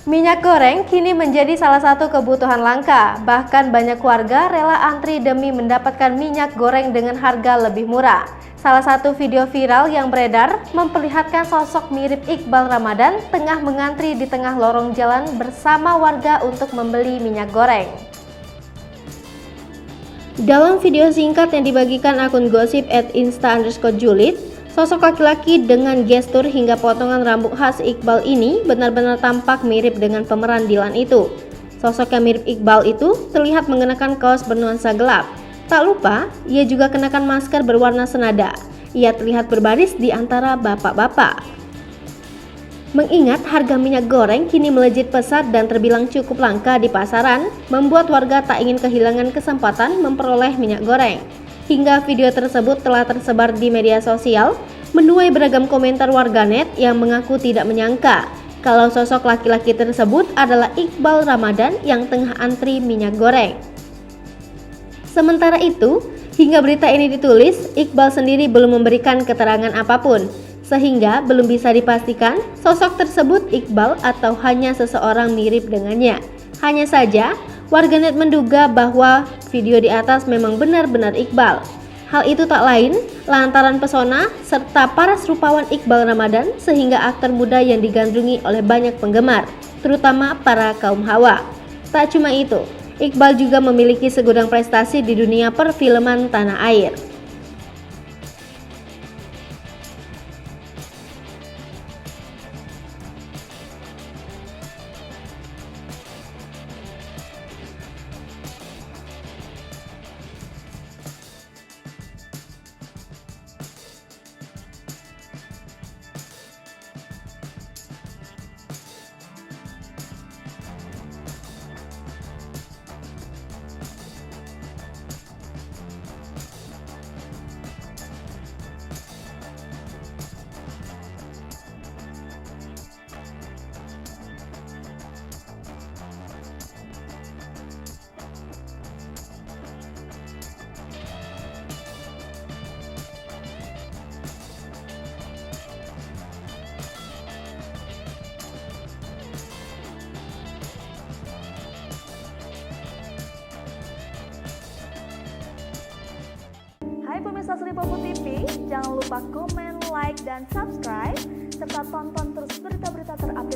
Minyak goreng kini menjadi salah satu kebutuhan langka. Bahkan banyak warga rela antri demi mendapatkan minyak goreng dengan harga lebih murah. Salah satu video viral yang beredar memperlihatkan sosok mirip Iqbal Ramadan tengah mengantri di tengah lorong jalan bersama warga untuk membeli minyak goreng. Dalam video singkat yang dibagikan akun gosip @insta_julid, sosok laki-laki dengan gestur hingga potongan rambut khas Iqbal ini benar-benar tampak mirip dengan pemeran Dilan itu. Sosok yang mirip Iqbal itu terlihat mengenakan kaos bernuansa gelap. Tak lupa, ia juga kenakan masker berwarna senada. Ia terlihat berbaris di antara bapak-bapak. Mengingat harga minyak goreng kini melejit pesat dan terbilang cukup langka di pasaran, membuat warga tak ingin kehilangan kesempatan memperoleh minyak goreng. Hingga video tersebut telah tersebar di media sosial, menuai beragam komentar warganet yang mengaku tidak menyangka kalau sosok laki-laki tersebut adalah Iqbal Ramadan yang tengah antri minyak goreng. Sementara itu, hingga berita ini ditulis, Iqbal sendiri belum memberikan keterangan apapun, sehingga belum bisa dipastikan sosok tersebut Iqbal atau hanya seseorang mirip dengannya. Hanya saja, warganet menduga bahwa video di atas memang benar-benar Iqbal. Hal itu tak lain lantaran pesona serta paras rupawan Iqbal Ramadan sehingga aktor muda yang digandrungi oleh banyak penggemar, terutama para kaum hawa. Tak cuma itu, Iqbal juga memiliki segudang prestasi di dunia perfilman tanah air. Hai pemirsa Sri Popo TV, jangan lupa komen, like, dan subscribe, serta tonton terus berita-berita terupdate